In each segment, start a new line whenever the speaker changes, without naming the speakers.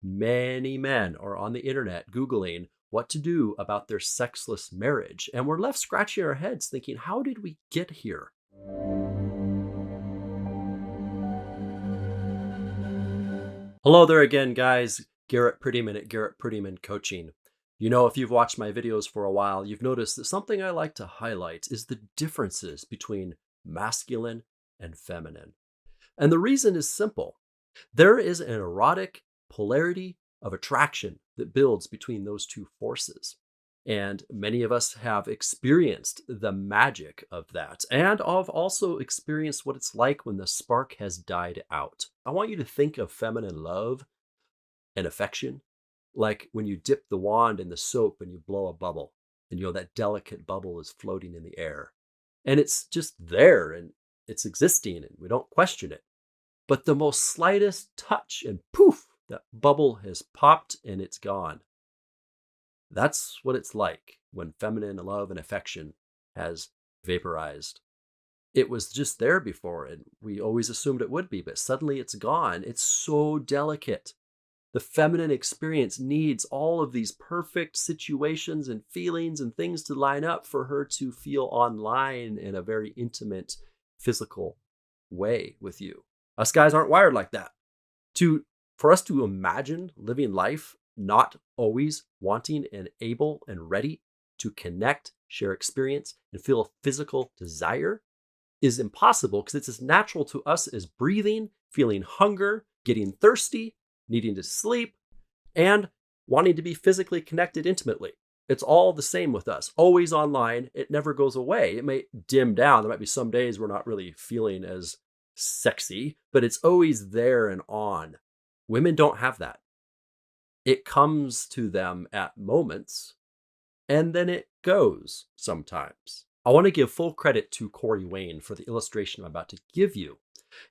Many men are on the internet Googling what to do about their sexless marriage, and we're left scratching our heads thinking, how did we get here? Hello there again, guys. Garrett Prettyman at Garrett Prettyman Coaching. You know, if you've watched my videos for a while, you've noticed that something I like to highlight is the differences between masculine and feminine. And the reason is simple. There is an erotic polarity of attraction that builds between those two forces. And many of us have experienced the magic of that, and have also experienced what it's like when the spark has died out. I want you to think of feminine love and affection like when you dip the wand in the soap and you blow a bubble, and that delicate bubble is floating in the air. And it's just there and it's existing and we don't question it. But the most slightest touch and poof, that bubble has popped and it's gone. That's what it's like when feminine love and affection has vaporized. It was just there before and we always assumed it would be, but suddenly it's gone. It's so delicate. The feminine experience needs all of these perfect situations and feelings and things to line up for her to feel online in a very intimate, physical way with you. Us guys aren't wired like that. For us to imagine living life not always wanting and able and ready to connect, share experience, and feel a physical desire is impossible because it's as natural to us as breathing, feeling hunger, getting thirsty, needing to sleep, and wanting to be physically connected intimately. It's all the same with us, always online. It never goes away. It may dim down. There might be some days we're not really feeling as sexy, but it's always there and on. Women don't have that. It comes to them at moments, and then it goes sometimes. I want to give full credit to Corey Wayne for the illustration I'm about to give you.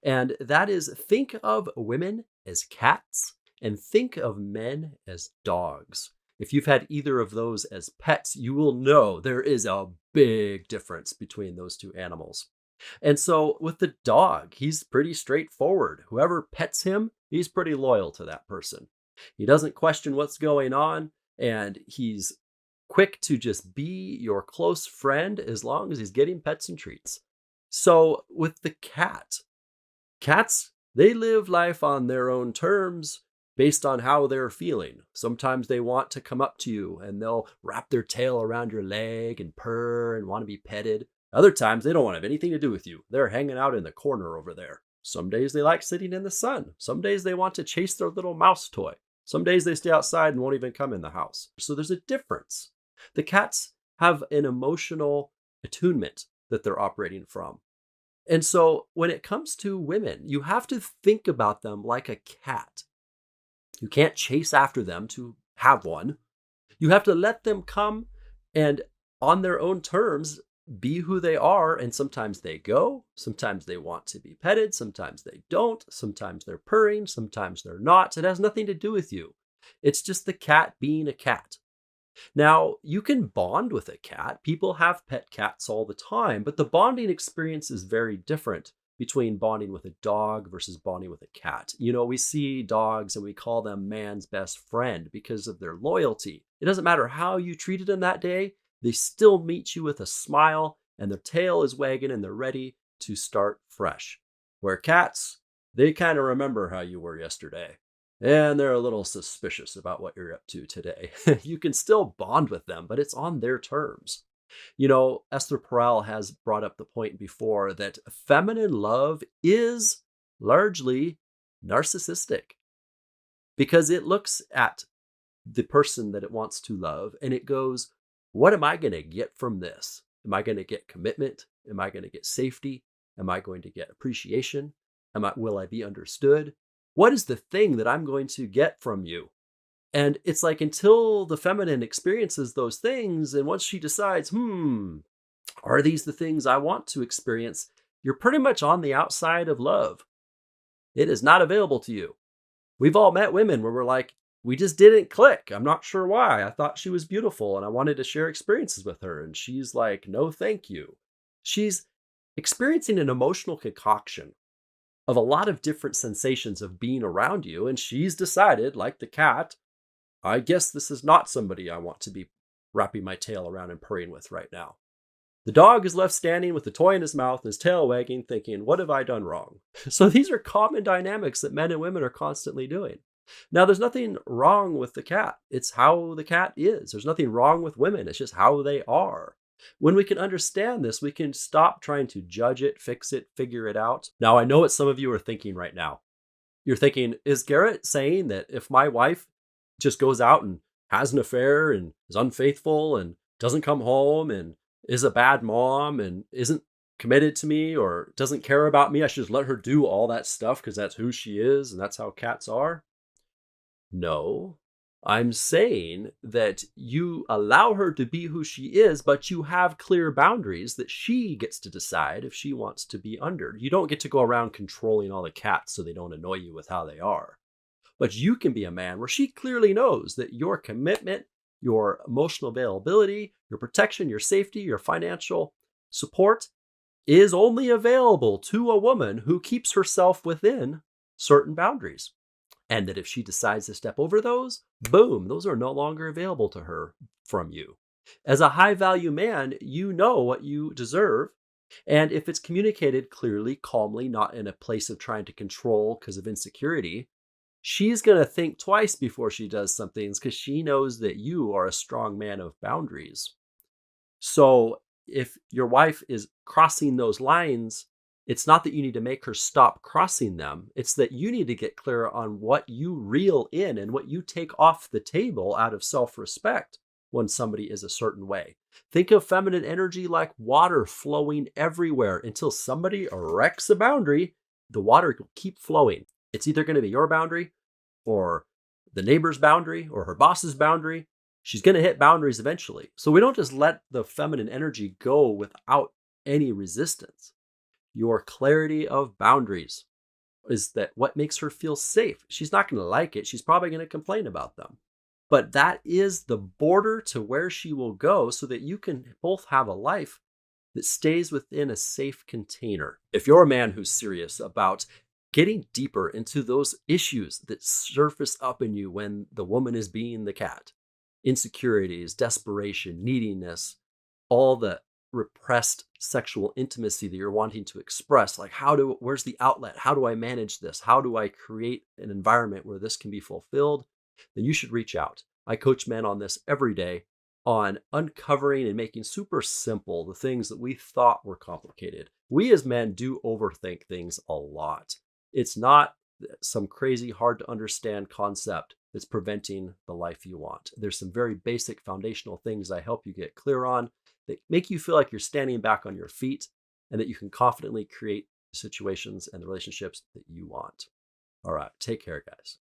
And that is, think of women as cats and think of men as dogs. If you've had either of those as pets, you will know there is a big difference between those two animals. And so with the dog, he's pretty straightforward. Whoever pets him, he's pretty loyal to that person. He doesn't question what's going on, and he's quick to just be your close friend as long as he's getting pets and treats. So with the cats, they live life on their own terms based on how they're feeling. Sometimes they want to come up to you and they'll wrap their tail around your leg and purr and want to be petted. Other times they don't want to have anything to do with you. They're hanging out in the corner over there. Some days they like sitting in the sun. Some days they want to chase their little mouse toy. Some days they stay outside and won't even come in the house. So there's a difference. The cats have an emotional attunement that they're operating from. And so when it comes to women, you have to think about them like a cat. You can't chase after them to have one. You have to let them come and on their own terms be who they are, and sometimes they go, sometimes they want to be petted, sometimes they don't, sometimes they're purring, sometimes they're not. It has nothing to do with you. It's just the cat being a cat. Now, you can bond with a cat. People have pet cats all the time, but the bonding experience is very different between bonding with a dog versus bonding with a cat. We see dogs and we call them man's best friend because of their loyalty. It doesn't matter how you treated them that day. They still meet you with a smile and their tail is wagging and they're ready to start fresh. Where cats, they kind of remember how you were yesterday and they're a little suspicious about what you're up to today. You can still bond with them, but it's on their terms. Esther Perel has brought up the point before that feminine love is largely narcissistic because it looks at the person that it wants to love and it goes, what am I going to get from this? Am I going to get commitment? Am I going to get safety? Am I going to get appreciation? Will I be understood? What is the thing that I'm going to get from you? And it's like until the feminine experiences those things, and once she decides, are these the things I want to experience? You're pretty much on the outside of love. It is not available to you. We've all met women where we're like, we just didn't click. I'm not sure why. I thought she was beautiful and I wanted to share experiences with her. And she's like, no, thank you. She's experiencing an emotional concoction of a lot of different sensations of being around you. And she's decided, like the cat, I guess this is not somebody I want to be wrapping my tail around and purring with right now. The dog is left standing with the toy in his mouth and his tail wagging, thinking, what have I done wrong? So these are common dynamics that men and women are constantly doing. Now, there's nothing wrong with the cat. It's how the cat is. There's nothing wrong with women. It's just how they are. When we can understand this, we can stop trying to judge it, fix it, figure it out. Now, I know what some of you are thinking right now. You're thinking, is Garrett saying that if my wife just goes out and has an affair and is unfaithful and doesn't come home and is a bad mom and isn't committed to me or doesn't care about me, I should just let her do all that stuff because that's who she is and that's how cats are? No, I'm saying that you allow her to be who she is, but you have clear boundaries that she gets to decide if she wants to be under. You don't get to go around controlling all the cats so they don't annoy you with how they are. But you can be a man where she clearly knows that your commitment, your emotional availability, your protection, your safety, your financial support is only available to a woman who keeps herself within certain boundaries. And that if she decides to step over those, boom, those are no longer available to her from you. As a high value man, you know what you deserve. And if it's communicated clearly, calmly, not in a place of trying to control because of insecurity, she's going to think twice before she does some things because she knows that you are a strong man of boundaries. So if your wife is crossing those lines, it's not that you need to make her stop crossing them. It's that you need to get clear on what you reel in and what you take off the table out of self-respect when somebody is a certain way. Think of feminine energy like water flowing everywhere until somebody erects a boundary. The water will keep flowing. It's either going to be your boundary or the neighbor's boundary or her boss's boundary. She's going to hit boundaries eventually. So we don't just let the feminine energy go without any resistance. Your clarity of boundaries is that what makes her feel safe. She's not going to like it. She's probably going to complain about them. But that is the border to where she will go so that you can both have a life that stays within a safe container. If you're a man who's serious about getting deeper into those issues that surface up in you when the woman is being the cat, insecurities, desperation, neediness, all the repressed sexual intimacy that you're wanting to express, like where's the outlet? How do I manage this? How do I create an environment where this can be fulfilled? Then you should reach out. I coach men on this every day, on uncovering and making super simple the things that we thought were complicated. We as men do overthink things a lot. It's not some crazy hard to understand concept that's preventing the life you want. There's some very basic foundational things I help you get clear on that make you feel like you're standing back on your feet and that you can confidently create situations and the relationships that you want. All right, take care, guys.